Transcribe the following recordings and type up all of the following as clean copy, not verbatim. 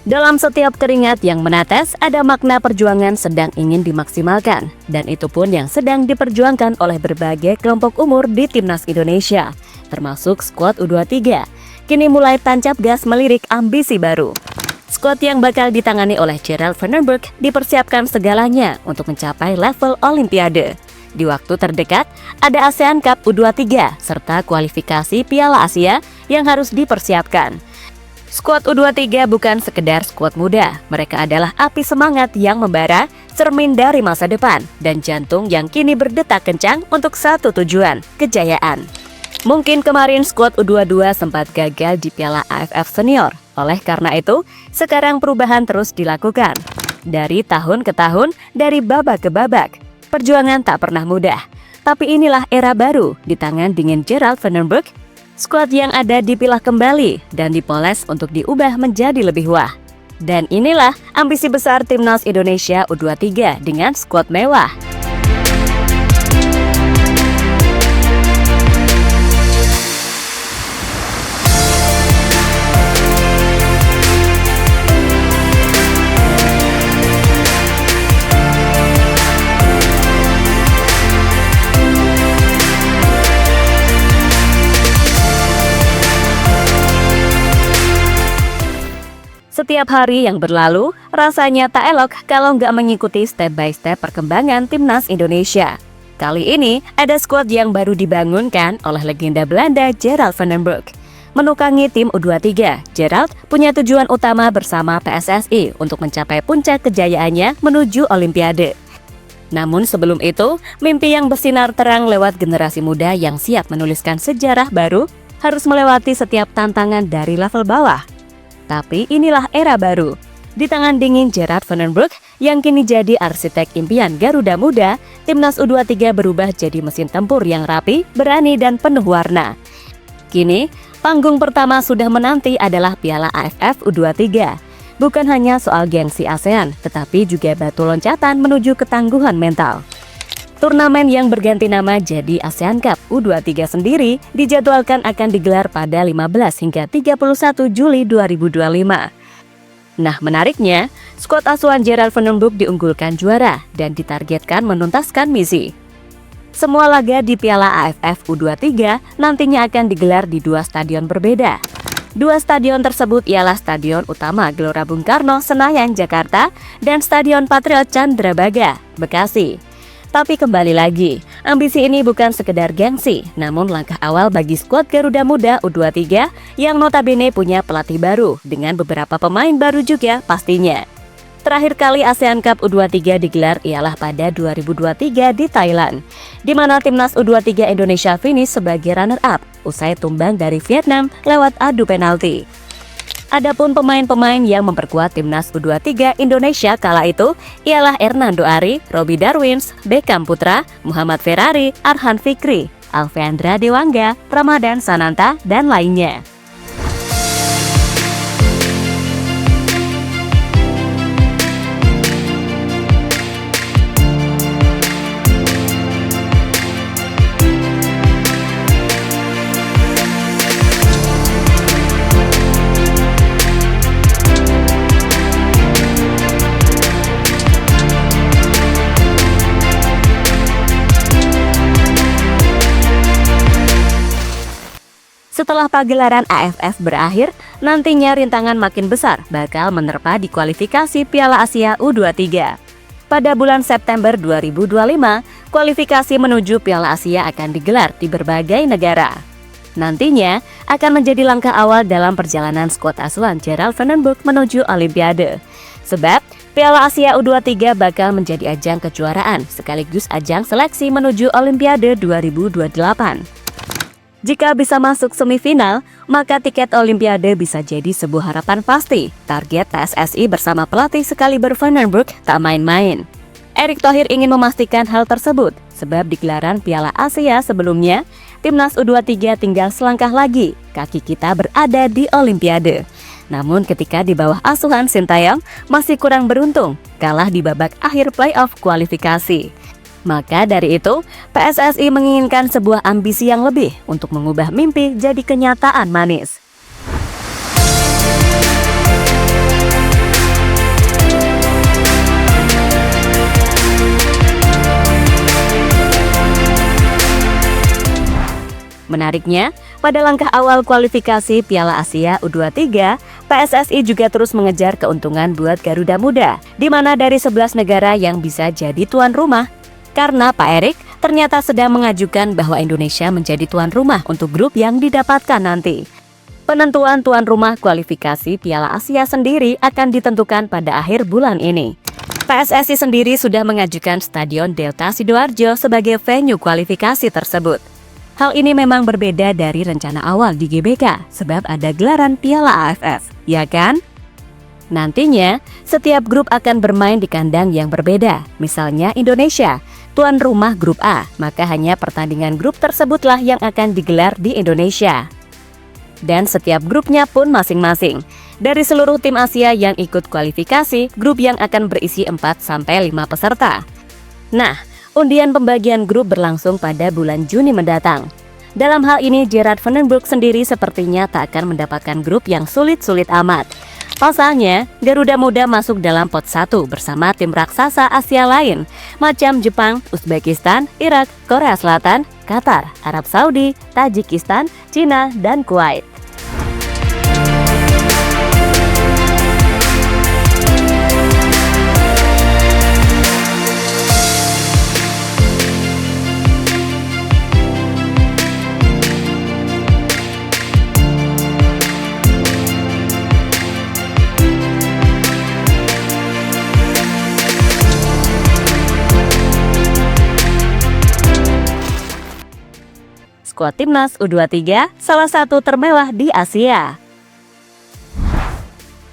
Dalam setiap keringat yang menetes, ada makna perjuangan sedang ingin dimaksimalkan. Dan itu pun yang sedang diperjuangkan oleh berbagai kelompok umur di Timnas Indonesia, termasuk skuad U23. Kini mulai tancap gas melirik ambisi baru. Skuad yang bakal ditangani oleh Gerald Van den Berg dipersiapkan segalanya untuk mencapai level Olimpiade. Di waktu terdekat, ada ASEAN Cup U23 serta kualifikasi Piala Asia yang harus dipersiapkan. Skuad U23 bukan sekedar skuad muda, mereka adalah api semangat yang membara, cermin dari masa depan, dan jantung yang kini berdetak kencang untuk satu tujuan, kejayaan. Mungkin kemarin skuad U22 sempat gagal di Piala AFF Senior, oleh karena itu, sekarang perubahan terus dilakukan. Dari tahun ke tahun, dari babak ke babak, perjuangan tak pernah mudah. Tapi inilah era baru di tangan dingin Gerald Van den Berg. Skuad yang ada dipilah kembali dan dipoles untuk diubah menjadi lebih wah. Dan inilah ambisi besar Timnas Indonesia U23 dengan skuad mewah. Setiap hari yang berlalu, rasanya tak elok kalau nggak mengikuti step by step perkembangan Timnas Indonesia. Kali ini, ada skuad yang baru dibangunkan oleh legenda Belanda Gerald Van den Berg. Menukangi tim U23, Gerald punya tujuan utama bersama PSSI untuk mencapai puncak kejayaannya menuju Olimpiade. Namun sebelum itu, mimpi yang bersinar terang lewat generasi muda yang siap menuliskan sejarah baru harus melewati setiap tantangan dari level bawah. Tapi inilah era baru. Di tangan dingin Gerald Van den Berg yang kini jadi arsitek impian Garuda Muda, Timnas U23 berubah jadi mesin tempur yang rapi, berani, dan penuh warna. Kini, panggung pertama sudah menanti adalah Piala AFF U23. Bukan hanya soal gengsi ASEAN, tetapi juga batu loncatan menuju ketangguhan mental. Turnamen yang berganti nama jadi ASEAN Cup U23 sendiri dijadwalkan akan digelar pada 15 hingga 31 Juli 2025. Nah, menariknya, skuad asuhan Gerald Van den Berg diunggulkan juara dan ditargetkan menuntaskan misi. Semua laga di Piala AFF U23 nantinya akan digelar di dua stadion berbeda. Dua stadion tersebut ialah Stadion Utama Gelora Bung Karno, Senayan, Jakarta, dan Stadion Patriot Candrabaga, Bekasi. Tapi kembali lagi, ambisi ini bukan sekedar gengsi, namun langkah awal bagi skuad Garuda Muda U23 yang notabene punya pelatih baru dengan beberapa pemain baru juga pastinya. Terakhir kali ASEAN Cup U23 digelar ialah pada 2023 di Thailand, di mana Timnas U23 Indonesia finish sebagai runner-up usai tumbang dari Vietnam lewat adu penalti. Adapun pemain-pemain yang memperkuat Timnas U23 Indonesia kala itu ialah Hernando Ari, Robby Darwins, Beckham Putra, Muhammad Ferrari, Arhan Fikri, Alvendra Dewangga, Ramadan Sananta, dan lainnya. Setelah pagelaran AFF berakhir, nantinya rintangan makin besar bakal menerpa di kualifikasi Piala Asia U23. Pada bulan September 2025, kualifikasi menuju Piala Asia akan digelar di berbagai negara. Nantinya akan menjadi langkah awal dalam perjalanan skuad asuhan Gerald Van den Berg menuju Olimpiade. Sebab Piala Asia U23 bakal menjadi ajang kejuaraan sekaligus ajang seleksi menuju Olimpiade 2028. Jika bisa masuk semifinal, maka tiket Olimpiade bisa jadi sebuah harapan pasti. Target PSSI bersama pelatih sekaliber Van den Berg tak main-main. Erick Thohir ingin memastikan hal tersebut, sebab di gelaran Piala Asia sebelumnya, Timnas U23 tinggal selangkah lagi, kaki kita berada di Olimpiade. Namun ketika di bawah asuhan Sintayong, masih kurang beruntung, kalah di babak akhir playoff kualifikasi. Maka dari itu, PSSI menginginkan sebuah ambisi yang lebih untuk mengubah mimpi jadi kenyataan manis. Menariknya, pada langkah awal kualifikasi Piala Asia U23, PSSI juga terus mengejar keuntungan buat Garuda Muda, di mana dari 11 negara yang bisa jadi tuan rumah. Karena Pak Erik ternyata sedang mengajukan bahwa Indonesia menjadi tuan rumah untuk grup yang didapatkan nanti. Penentuan tuan rumah kualifikasi Piala Asia sendiri akan ditentukan pada akhir bulan ini. PSSI sendiri sudah mengajukan Stadion Delta Sidoarjo sebagai venue kualifikasi tersebut. Hal ini memang berbeda dari rencana awal di GBK, sebab ada gelaran Piala AFF, ya kan? Nantinya, setiap grup akan bermain di kandang yang berbeda. Misalnya Indonesia, tuan rumah grup A, maka hanya pertandingan grup tersebutlah yang akan digelar di Indonesia. Dan setiap grupnya pun masing-masing. Dari seluruh tim Asia yang ikut kualifikasi, grup yang akan berisi 4-5 peserta. Nah, undian pembagian grup berlangsung pada bulan Juni mendatang. Dalam hal ini, Gerard Van den Broek sendiri sepertinya tak akan mendapatkan grup yang sulit-sulit amat. Pasalnya, Garuda Muda masuk dalam pot 1 bersama tim raksasa Asia lain, macam Jepang, Uzbekistan, Irak, Korea Selatan, Qatar, Arab Saudi, Tajikistan, Cina, dan Kuwait. Skuad Timnas U23 salah satu termewah di Asia.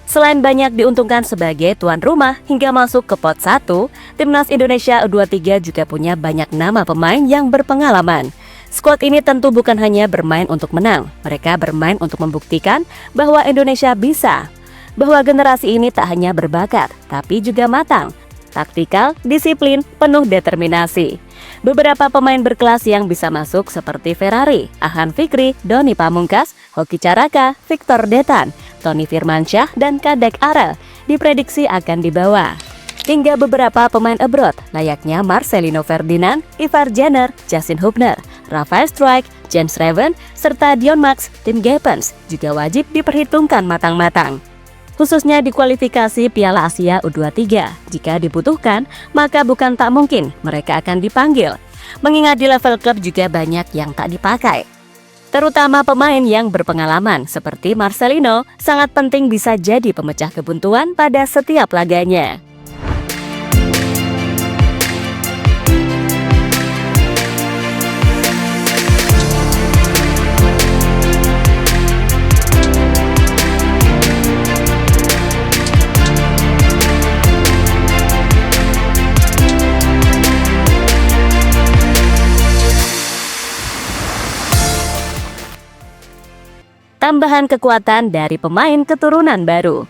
Selain banyak diuntungkan sebagai tuan rumah hingga masuk ke pot 1, Timnas Indonesia U23 juga punya banyak nama pemain yang berpengalaman. Skuad ini tentu bukan hanya bermain untuk menang, mereka bermain untuk membuktikan bahwa Indonesia bisa. Bahwa generasi ini tak hanya berbakat, tapi juga matang, taktikal, disiplin, penuh determinasi. Beberapa pemain berkelas yang bisa masuk seperti Ferrari, Ahan Fikri, Doni Pamungkas, Hoki Caraka, Victor Detan, Tony Firmansyah, dan Kadek Arel diprediksi akan dibawa. Hingga beberapa pemain abroad layaknya Marcelino Ferdinand, Ivar Jenner, Justin Hubner, Rafael Struijk, Jens Raven, serta Dion Max, Tim Geppens juga wajib diperhitungkan matang-matang. Khususnya di kualifikasi Piala Asia U23. Jika dibutuhkan, maka bukan tak mungkin mereka akan dipanggil. Mengingat di level klub juga banyak yang tak dipakai. Terutama pemain yang berpengalaman seperti Marcelino sangat penting bisa jadi pemecah kebuntuan pada setiap laganya. Tambahan kekuatan dari pemain keturunan baru.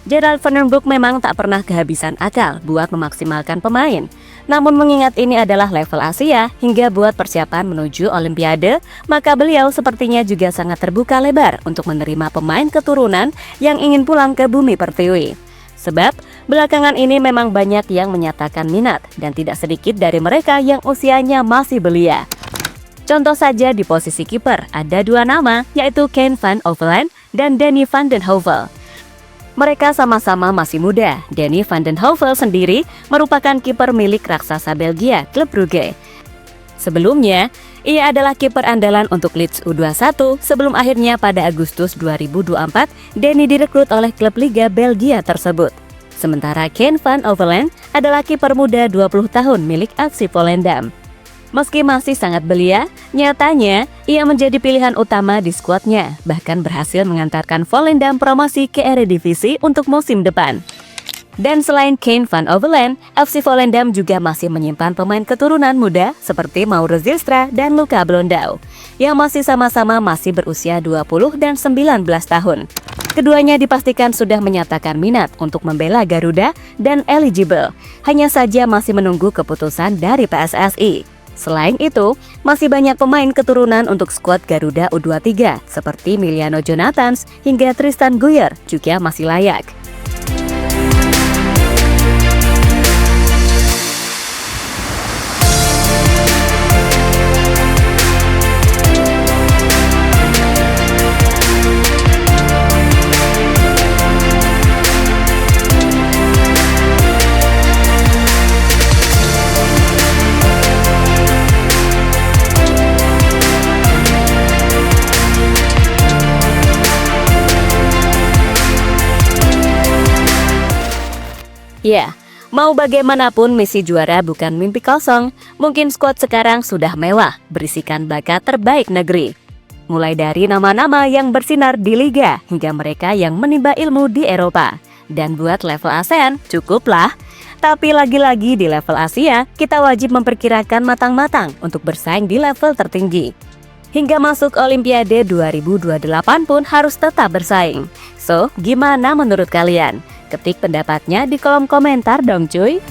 Gerard Van den Broek memang tak pernah kehabisan akal buat memaksimalkan pemain. Namun mengingat ini adalah level Asia hingga buat persiapan menuju Olimpiade, maka beliau sepertinya juga sangat terbuka lebar untuk menerima pemain keturunan yang ingin pulang ke bumi pertiwi. Sebab belakangan ini memang banyak yang menyatakan minat dan tidak sedikit dari mereka yang usianya masih belia. Contoh saja di posisi kiper ada dua nama, yaitu Ken van Overland dan Danny van den Heuvel. Mereka sama-sama masih muda. Danny van den Heuvel sendiri merupakan kiper milik raksasa Belgia, klub Brugge. Sebelumnya, ia adalah kiper andalan untuk Leeds U21 sebelum akhirnya pada Agustus 2024 Danny direkrut oleh klub Liga Belgia tersebut. Sementara Ken van Overland adalah kiper muda 20 tahun milik FC Volendam. Meski masih sangat belia, nyatanya ia menjadi pilihan utama di skuadnya, bahkan berhasil mengantarkan Volendam promosi ke Eredivisie untuk musim depan. Dan selain Ken van Overland, FC Volendam juga masih menyimpan pemain keturunan muda seperti Mauro Zilstra dan Luka Blondau, yang masih sama-sama masih berusia 20 dan 19 tahun. Keduanya dipastikan sudah menyatakan minat untuk membela Garuda dan eligible, hanya saja masih menunggu keputusan dari PSSI. Selain itu, masih banyak pemain keturunan untuk skuad Garuda U23 seperti Miliano Jonathans hingga Tristan Guyer juga masih layak. Ya, mau bagaimanapun misi juara bukan mimpi kosong. Mungkin skuad sekarang sudah mewah, berisikan bakat terbaik negeri. Mulai dari nama-nama yang bersinar di Liga, hingga mereka yang menimba ilmu di Eropa. Dan buat level ASEAN, cukuplah. Tapi lagi-lagi di level Asia, kita wajib memperkirakan matang-matang untuk bersaing di level tertinggi. Hingga masuk Olimpiade 2028 pun harus tetap bersaing. So, gimana menurut kalian? Ketik pendapatnya di kolom komentar dong cuy.